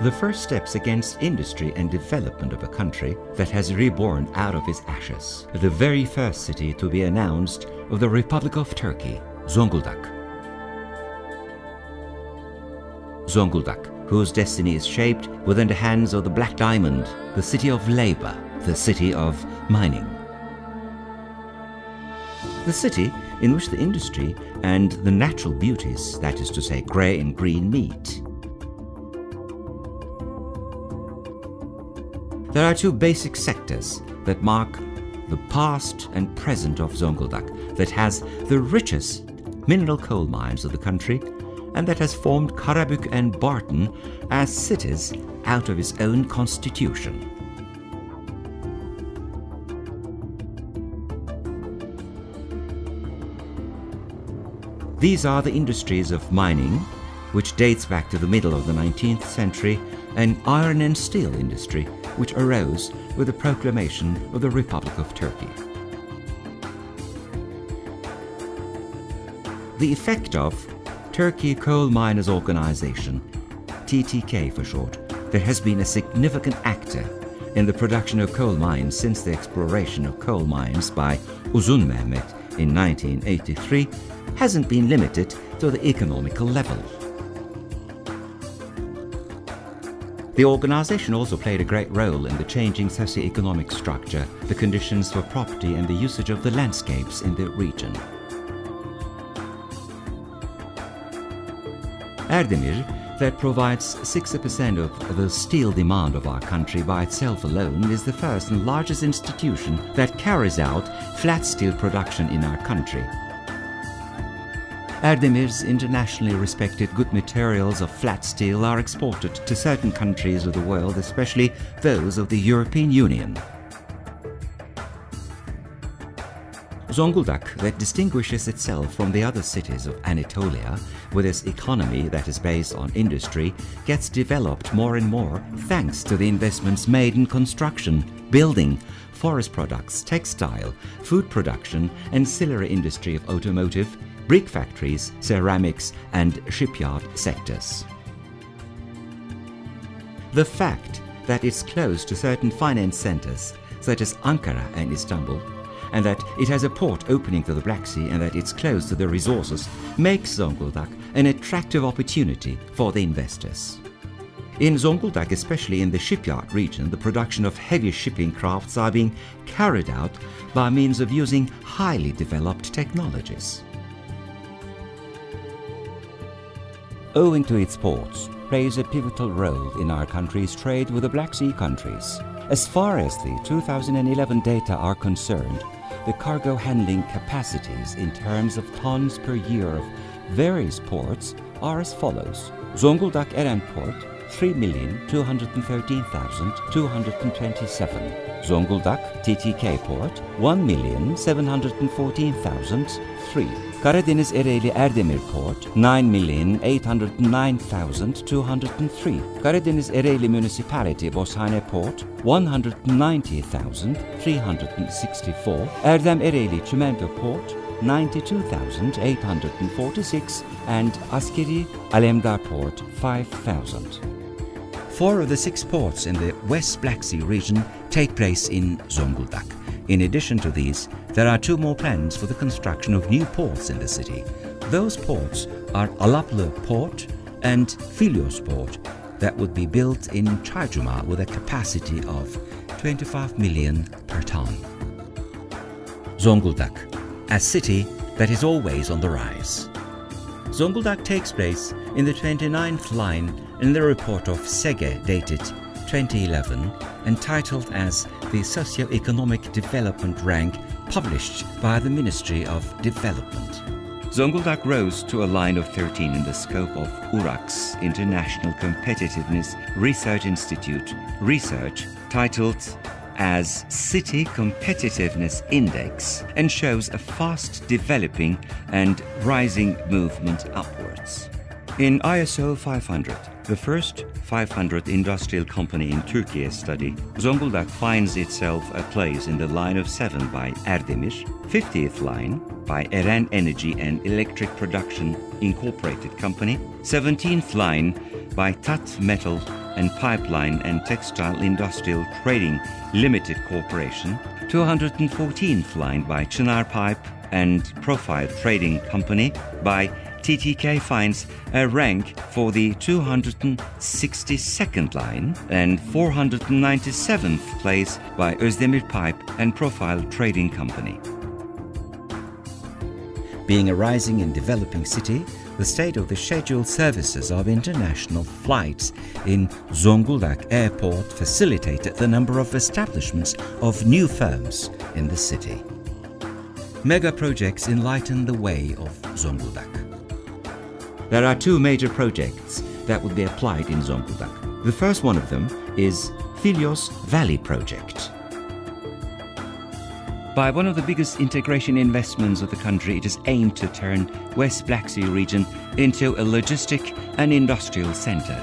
the first steps against industry and development of a country that has reborn out of its ashes. The very first city to be announced of the Republic of Turkey, Zonguldak. Zonguldak, whose destiny is shaped within the hands of the Black Diamond, the city of labor, the city of mining. The city in which the industry and the natural beauties, that is to say grey and green, meet. There are two basic sectors that mark the past and present of Zonguldak, that has the richest mineral coal mines of the country, and that has formed Karabük and Bartın as cities out of its own constitution. These are the industries of mining, which dates back to the middle of the 19th century, and iron and steel industry, which arose with the proclamation of the Republic of Turkey. The effect of Turkey Coal Miners Organization, TTK for short, that has been a significant actor in the production of coal mines since the exploration of coal mines by Uzun Mehmet in 1983, hasn't been limited to the economical level. The organization also played a great role in the changing socio-economic structure, the conditions for property and the usage of the landscapes in the region. Erdemir, that provides 60% of the steel demand of our country by itself alone, is the first and largest institution that carries out flat steel production in our country. Erdemir's internationally respected good materials of flat steel are exported to certain countries of the world, especially those of the European Union. Zonguldak, that distinguishes itself from the other cities of Anatolia with its economy that is based on industry, gets developed more and more thanks to the investments made in construction, building, forest products, textile, food production, ancillary industry of automotive, brick factories, ceramics, and shipyard sectors. The fact that it's close to certain finance centers, such as Ankara and Istanbul, and that it has a port opening to the Black Sea and that it's close to the resources, makes Zonguldak an attractive opportunity for the investors. In Zonguldak, especially in the shipyard region, the production of heavy shipping crafts are being carried out by means of using highly developed technologies. Owing to its ports, plays a pivotal role in our country's trade with the Black Sea countries. As far as the 2011 data are concerned, the cargo handling capacities in terms of tons per year of various ports are as follows. Zonguldak Eren Port, 3,213,227. Zonguldak TTK Port, 1,714,003. Karadeniz Ereğli Erdemir Port, 9,809,203. Karadeniz Ereğli Municipality Boshane Port, 190,364. Erdem Ereğli Çimento Port, 92,846, and Askeri Alemdar Port, 5,000. 4 of the 6 ports in the West Black Sea region take place in Zonguldak. In addition to these, there are 2 more plans for the construction of new ports in the city. Those ports are Alaplı Port and Filyos Port that would be built in Çaycuma with a capacity of 25 million per ton. Zonguldak, a city that is always on the rise. Zonguldak takes place in the 29th line in the report of SEGE dated 2011, entitled as the Socio-Economic Development Rank, published by the Ministry of Development. Zonguldak rose to a line of 13 in the scope of URAC's International Competitiveness Research Institute research titled as City Competitiveness Index, and shows a fast developing and rising movement upwards. In ISO 500, the first 500 industrial company in Turkey study, Zonguldak finds itself a place in the line of 7 by Erdemir, 50th line by Eren Energy and Electric Production Incorporated Company, 17th line by Tat Metal and Pipeline and Textile Industrial Trading Limited Corporation, 214th line by Çınar Pipe and Profile Trading Company by TTK finds a rank for the 262nd line and 497th place by Özdemir Pipe and Profile Trading Company. Being a rising and developing city, the state of the scheduled services of international flights in Zonguldak Airport facilitated the number of establishments of new firms in the city. Mega projects enlighten the way of Zonguldak. There are two major projects that would be applied in Zonguldak. The first one of them is Filyos Valley Project. By one of the biggest integration investments of the country, it is aimed to turn West Black Sea region into a logistic and industrial center.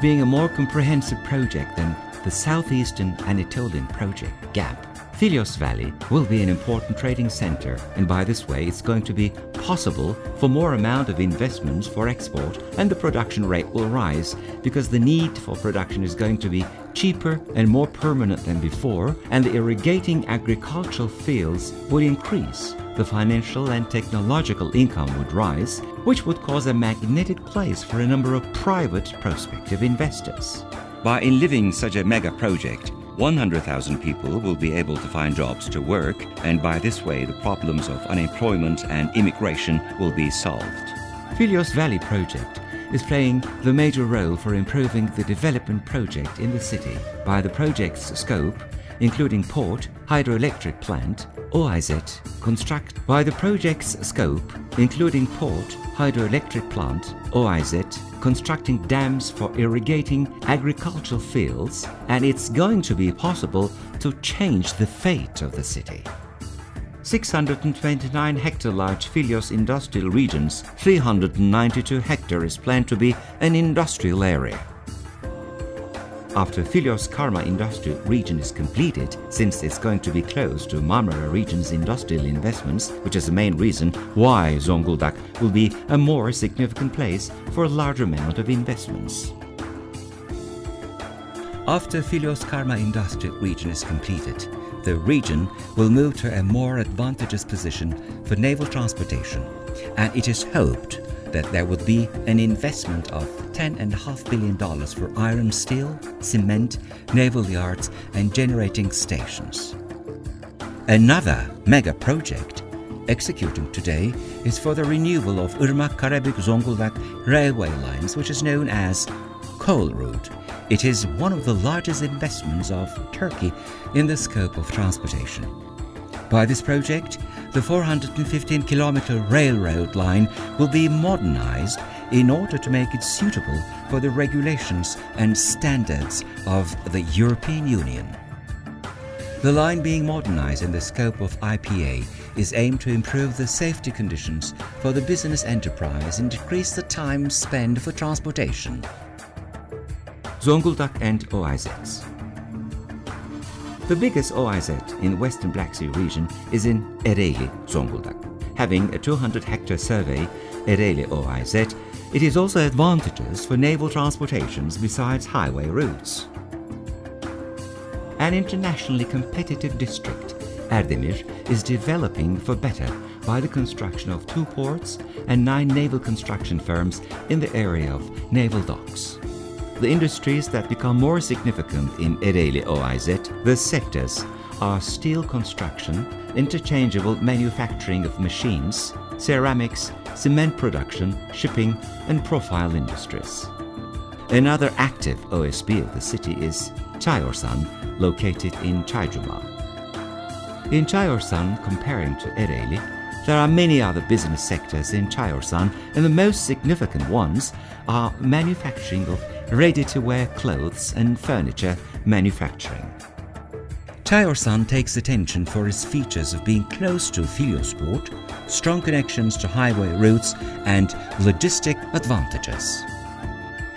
Being a more comprehensive project than the Southeastern Anatolian project, GAP, Filyos Valley will be an important trading center, and by this way it's going to be possible for more amount of investments for export, and the production rate will rise because the need for production is going to be cheaper and more permanent than before, and the irrigating agricultural fields would increase. The financial and technological income would rise, which would cause a magnetic place for a number of private prospective investors. By enlivening such a mega project, 100,000 people will be able to find jobs to work, and by this way the problems of unemployment and immigration will be solved. Filyos Valley Project is playing the major role for improving the development project in the city by the project's scope, including port, hydroelectric plant, OIZ, constructing dams for irrigating agricultural fields, and it's going to be possible to change the fate of the city. 629 hectare large Filyos industrial regions, 392 hectares is planned to be an industrial area. After Filyos Karma industrial region is completed, since it's going to be close to Marmara region's industrial investments, which is the main reason why Zonguldak will be a more significant place for a larger amount of investments. After Filyos Karma industrial region is completed, the region will move to a more advantageous position for naval transportation, and it is hoped that there would be an investment of $10.5 billion for iron, steel, cement, naval yards and generating stations. Another mega project executing today is for the renewal of Irmak-Karabük-Zonguldak railway lines, which is known as Coal Route. It is one of the largest investments of Turkey in the scope of transportation. By this project, the 415-kilometer railroad line will be modernized in order to make it suitable for the regulations and standards of the European Union. The line being modernized in the scope of IPA is aimed to improve the safety conditions for the business enterprise and decrease the time spent for transportation. Zonguldak and OIZs. The biggest OIZ in Western Black Sea region is in Ereğli, Zonguldak. Having a 200-hectare survey, Ereğli OIZ, it is also advantageous for naval transportations besides highway routes. An internationally competitive district, Erdemir, is developing for better by the construction of 2 ports and 9 naval construction firms in the area of naval docks. The industries that become more significant in Ereğli OIZ, the sectors are steel construction, interchangeable manufacturing of machines, ceramics, cement production, shipping, and profile industries. Another active OSB of the city is Çayorsan, located in Çaycuma. In Çayorsan, comparing to Ereğli, there are many other business sectors in Çayorsan, and the most significant ones are manufacturing of ready-to-wear clothes and furniture manufacturing. Çayorsan takes attention for its features of being close to Filyos port, strong connections to highway routes, and logistic advantages.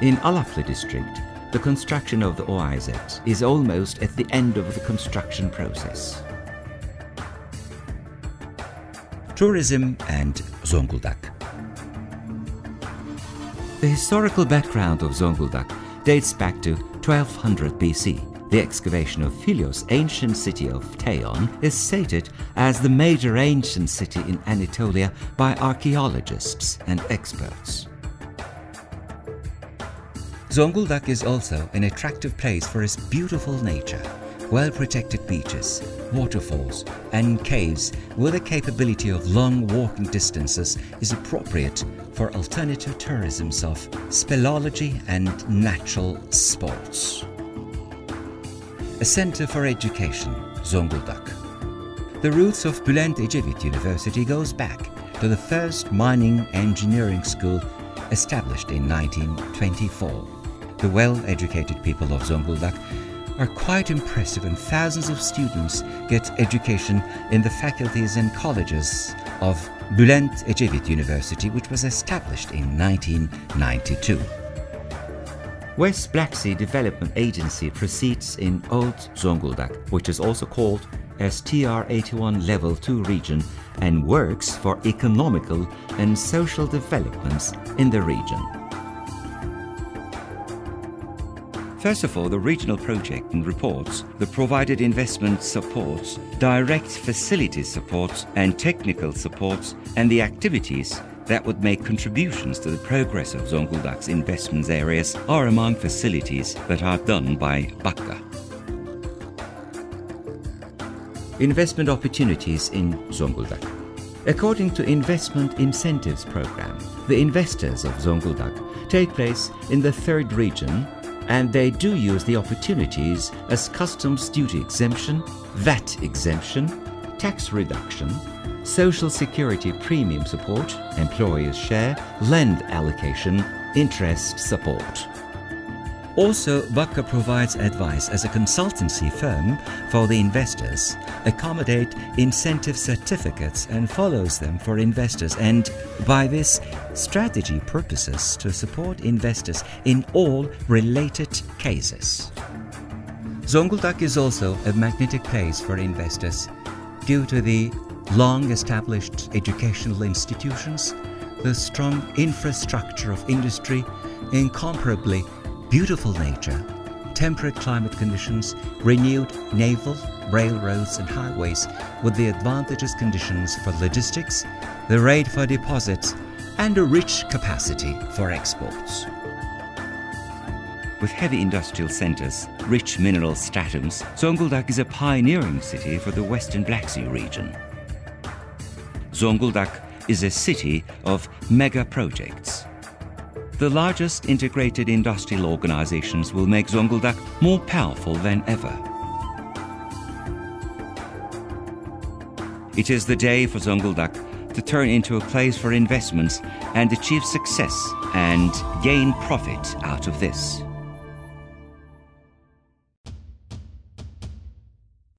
In Alaflı district, the construction of the OIZ is almost at the end of the construction process. Tourism and Zonguldak. The historical background of Zonguldak dates back to 1200 BC. The excavation of Philios' ancient city of Theon is cited as the major ancient city in Anatolia by archaeologists and experts. Zonguldak is also an attractive place for its beautiful nature, well-protected beaches, waterfalls and caves with a capability of long walking distances is appropriate for alternative tourisms of speleology and natural sports. A center for education, Zonguldak. The roots of Bülent Ecevit University goes back to the first mining engineering school established in 1924. The well-educated people of Zonguldak are quite impressive, and thousands of students get education in the faculties and colleges of Bülent Ecevit University, which was established in 1992. West Black Sea Development Agency proceeds in Old Zonguldak, which is also called as TR81 Level 2 region, and works for economical and social developments in the region. First of all, the regional project and reports the provided investment supports, direct facilities supports and technical supports, and the activities that would make contributions to the progress of Zonguldak's investments areas are among facilities that are done by BACA. Investment opportunities in Zonguldak. According to Investment Incentives Program, the investors of Zonguldak take place in the third region, and they do use the opportunities as customs duty exemption, VAT exemption, tax reduction, social security premium support, employer's share, land allocation, interest support. Also, BACA provides advice as a consultancy firm for the investors, accommodate incentive certificates and follows them for investors, and by this strategy purposes to support investors in all related cases. Zonguldak is also a magnetic place for investors due to the long-established educational institutions, the strong infrastructure of industry, incomparably beautiful nature, temperate climate conditions, renewed naval, railroads and highways with the advantageous conditions for logistics, the rate for deposits, and a rich capacity for exports. With heavy industrial centers, rich mineral stratums, Zonguldak is a pioneering city for the Western Black Sea region. Zonguldak is a city of mega projects. The largest integrated industrial organizations will make Zonguldak more powerful than ever. It is the day for Zonguldak to turn into a place for investments and achieve success and gain profit out of this.